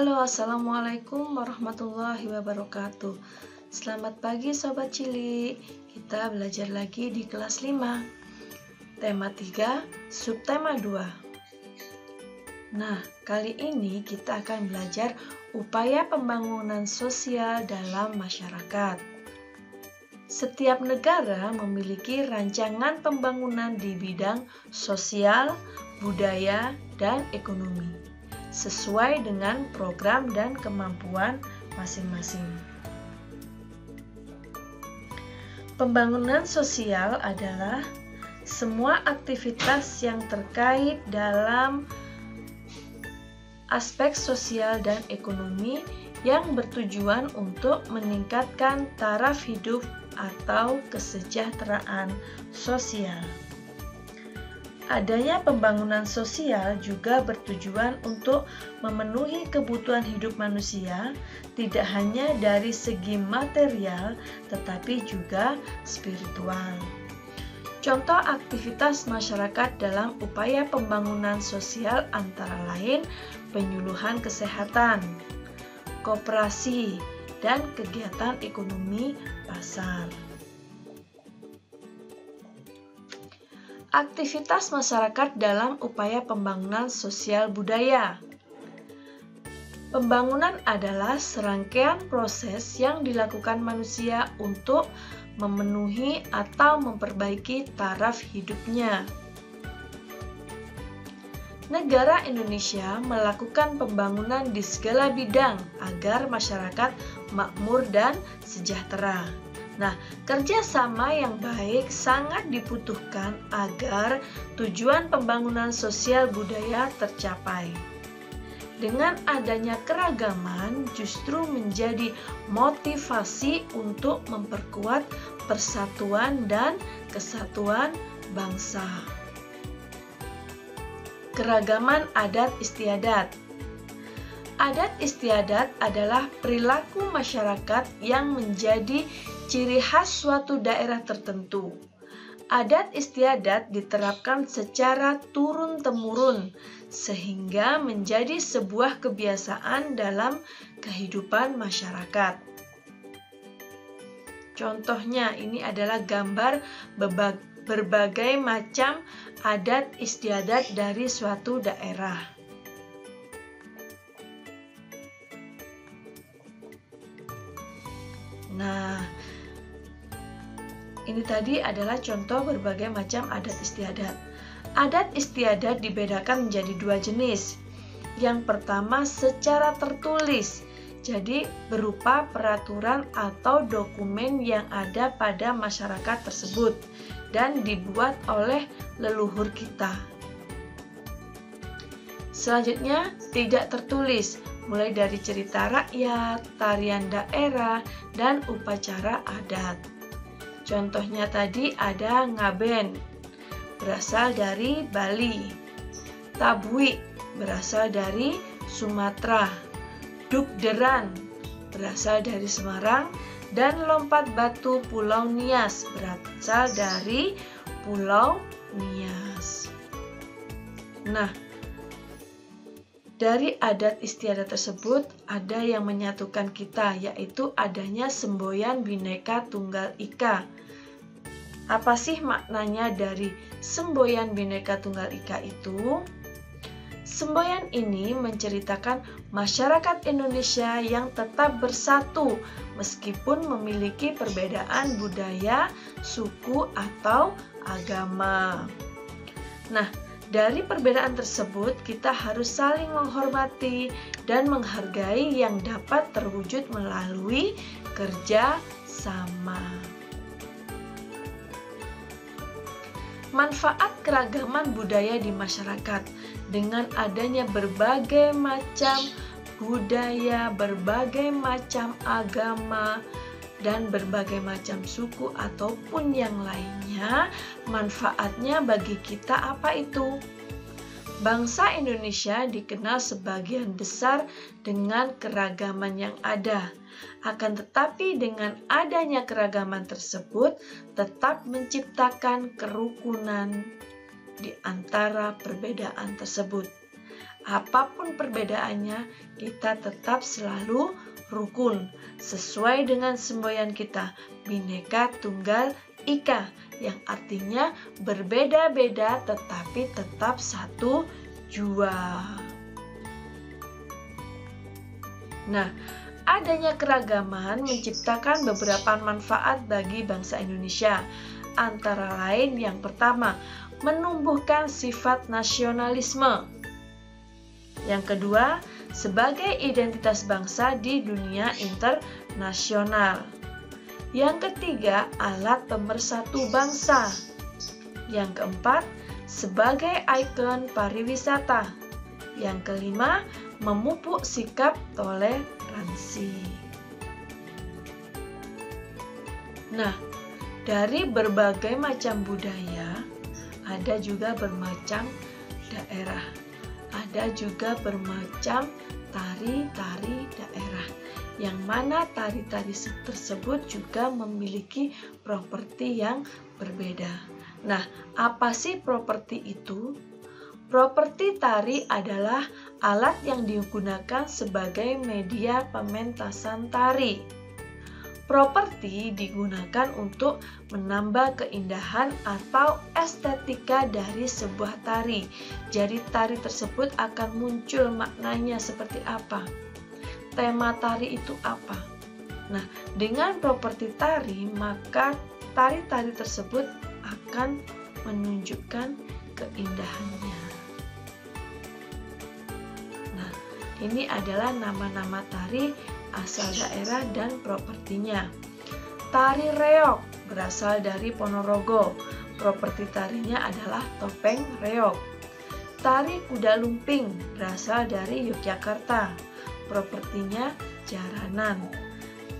Halo, assalamualaikum warahmatullahi wabarakatuh. Selamat pagi Sobat Cilik. Kita belajar lagi di kelas 5. Tema 3, subtema 2. Nah, kali ini kita akan belajar upaya pembangunan sosial dalam masyarakat. Setiap negara memiliki rancangan pembangunan di bidang sosial, budaya, dan ekonomi, sesuai dengan program dan kemampuan masing-masing. Pembangunan sosial adalah semua aktivitas yang terkait dalam aspek sosial dan ekonomi yang bertujuan untuk meningkatkan taraf hidup atau kesejahteraan sosial. Adanya pembangunan sosial juga bertujuan untuk memenuhi kebutuhan hidup manusia, tidak hanya dari segi material, tetapi juga spiritual. Contoh aktivitas masyarakat dalam upaya pembangunan sosial antara lain penyuluhan kesehatan, koperasi, dan kegiatan ekonomi pasar. Aktivitas masyarakat dalam upaya pembangunan sosial budaya. Pembangunan adalah serangkaian proses yang dilakukan manusia untuk memenuhi atau memperbaiki taraf hidupnya. Negara Indonesia melakukan pembangunan di segala bidang agar masyarakat makmur dan sejahtera. Nah, kerjasama yang baik sangat dibutuhkan agar tujuan pembangunan sosial budaya tercapai. Dengan adanya keragaman justru menjadi motivasi untuk memperkuat persatuan dan kesatuan bangsa. Keragaman adat istiadat. Adat istiadat adalah perilaku masyarakat yang menjadi ciri khas suatu daerah tertentu. Adat istiadat diterapkan secara turun-temurun sehingga menjadi sebuah kebiasaan dalam kehidupan masyarakat. Contohnya ini adalah gambar berbagai macam adat istiadat dari suatu daerah. Nah, ini tadi adalah contoh berbagai macam adat istiadat. Adat istiadat dibedakan menjadi dua jenis. Yang pertama secara tertulis, jadi berupa peraturan atau dokumen yang ada pada masyarakat tersebut dan dibuat oleh leluhur kita. Selanjutnya tidak tertulis, mulai dari cerita rakyat, tarian daerah, dan upacara adat. Contohnya tadi ada ngaben, berasal dari Bali. Tabui, berasal dari Sumatera. Dukderan, berasal dari Semarang. Dan lompat batu Pulau Nias, berasal dari Pulau Nias. Nah, dari adat istiadat tersebut ada yang menyatukan kita, yaitu adanya semboyan Bhinneka Tunggal Ika. Apa sih maknanya dari semboyan Bhinneka Tunggal Ika itu? Semboyan ini menceritakan masyarakat Indonesia yang tetap bersatu meskipun memiliki perbedaan budaya, suku, atau agama. Nah, dari perbedaan tersebut, kita harus saling menghormati dan menghargai yang dapat terwujud melalui kerja sama. Manfaat keragaman budaya di masyarakat. Dengan adanya berbagai macam budaya, berbagai macam agama, dan berbagai macam suku ataupun yang lainnya, manfaatnya bagi kita apa itu? Bangsa Indonesia dikenal sebagian besar dengan keragaman yang ada. Akan tetapi dengan adanya keragaman tersebut tetap menciptakan kerukunan di antara perbedaan tersebut. apapun perbedaannya, kita tetap selalu rukun, sesuai dengan semboyan kita, Bhinneka Tunggal Ika, yang artinya berbeda-beda tetapi tetap satu jua. Nah, adanya keragaman menciptakan beberapa manfaat bagi bangsa Indonesia. Antara lain yang pertama, menumbuhkan sifat nasionalisme. Yang kedua, sebagai identitas bangsa di dunia internasional. Yang ketiga, alat pemersatu bangsa. Yang keempat, sebagai ikon pariwisata. Yang kelima, memupuk sikap toleransi. Nah, dari berbagai macam budaya, ada juga bermacam daerah. Ada juga bermacam tari-tari daerah, yang mana tari-tari tersebut juga memiliki properti yang berbeda. Nah, apa sih properti itu? Properti tari adalah alat yang digunakan sebagai media pementasan tari. Properti digunakan untuk menambah keindahan atau estetika dari sebuah tari. Jadi tari tersebut akan muncul maknanya seperti apa? Tema tari itu apa? Nah, dengan properti tari, maka tari-tari tersebut akan menunjukkan keindahannya. Nah, ini adalah nama-nama tari asal daerah dan propertinya. Tari reog berasal dari Ponorogo. Properti tarinya adalah topeng reog. Tari kuda lumping berasal dari Yogyakarta. Propertinya jaranan.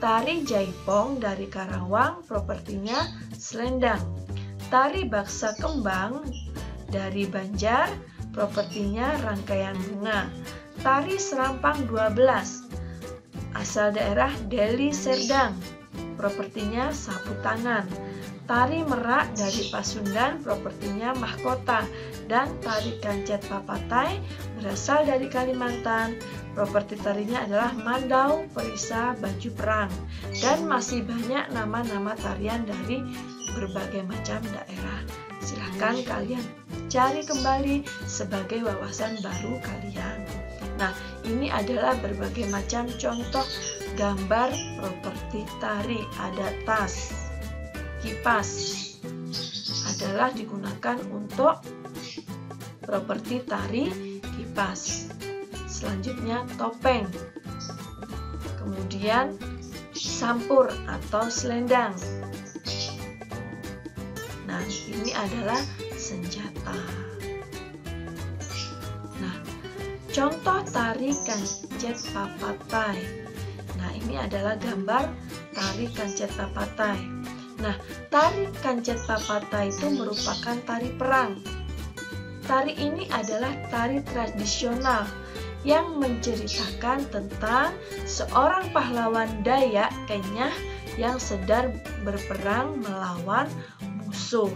Tari jaipong dari Karawang. Propertinya selendang. Tari baksa kembang dari Banjar. Propertinya rangkaian bunga. Tari serampang 12 asal daerah Deli Serdang, propertinya sapu tangan. Tari merak dari Pasundan, propertinya mahkota. Dan tari kancet papatai berasal dari Kalimantan, properti tarinya adalah mandau, perisa, baju perang. Dan masih banyak nama-nama tarian dari berbagai macam daerah. Silahkan kalian cari kembali sebagai wawasan baru kalian. Nah, ini adalah berbagai macam contoh gambar properti tari. Ada tas, kipas adalah digunakan untuk properti tari kipas. Selanjutnya topeng, kemudian sampur atau selendang. Nah, ini adalah senjata. Contoh tari kancet papatai. Nah, ini adalah gambar tari kancet papatai. Nah, tari kancet papatai itu merupakan tari perang. Tari ini adalah tari tradisional yang menceritakan tentang seorang pahlawan Dayak Kenyah yang sedang berperang melawan musuh.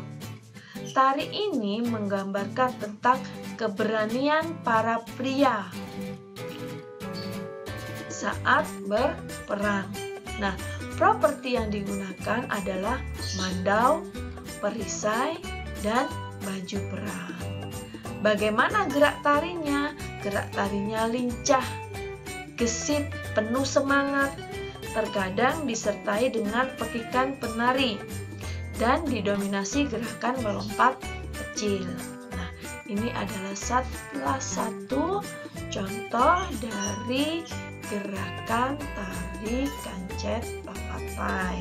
Tari ini menggambarkan tentang keberanian para pria saat berperang. Nah, properti yang digunakan adalah mandau, perisai, dan baju perang. Bagaimana gerak tarinya? Gerak tarinya lincah, gesit, penuh semangat, terkadang disertai dengan pekikan penari, dan didominasi gerakan melompat kecil. Nah, ini adalah salah satu contoh dari gerakan tari kancet papatai.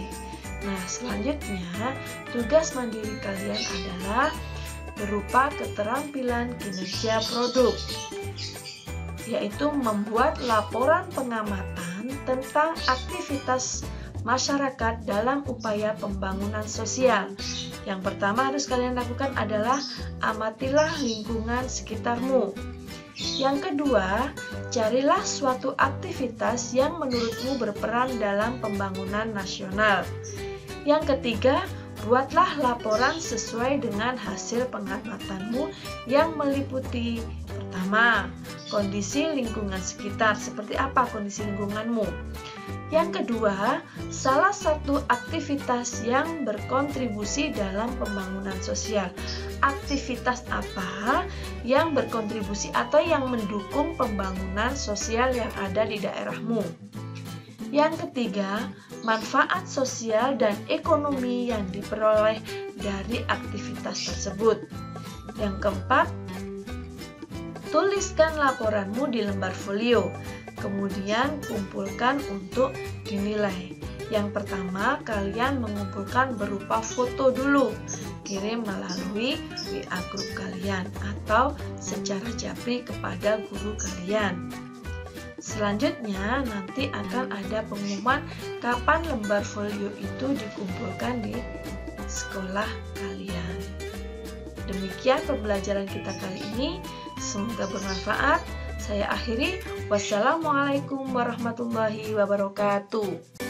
Nah, selanjutnya tugas mandiri kalian adalah berupa keterampilan kinerja produk, yaitu membuat laporan pengamatan tentang aktivitas masyarakat dalam upaya pembangunan sosial. Yang pertama harus kalian lakukan adalah amatilah lingkungan sekitarmu. Yang kedua, carilah suatu aktivitas yang menurutmu berperan dalam pembangunan nasional. Yang ketiga, buatlah laporan sesuai dengan hasil pengamatanmu yang meliputi pertama, pertama, kondisi lingkungan sekitar. Seperti apa kondisi lingkunganmu? Yang kedua, salah satu aktivitas yang berkontribusi dalam pembangunan sosial. Aktivitas apa yang berkontribusi atau yang mendukung pembangunan sosial yang ada di daerahmu? Yang ketiga, manfaat sosial dan ekonomi yang diperoleh dari aktivitas tersebut. Yang keempat, tuliskan laporanmu di lembar folio, kemudian kumpulkan untuk dinilai. Yang pertama, kalian mengumpulkan berupa foto dulu, kirim melalui WA grup kalian atau secara japri kepada guru kalian. Selanjutnya, nanti akan ada pengumuman kapan lembar folio itu dikumpulkan di sekolah kalian. Demikian pembelajaran kita kali ini, semoga bermanfaat. Saya akhiri. Wassalamualaikum warahmatullahi wabarakatuh.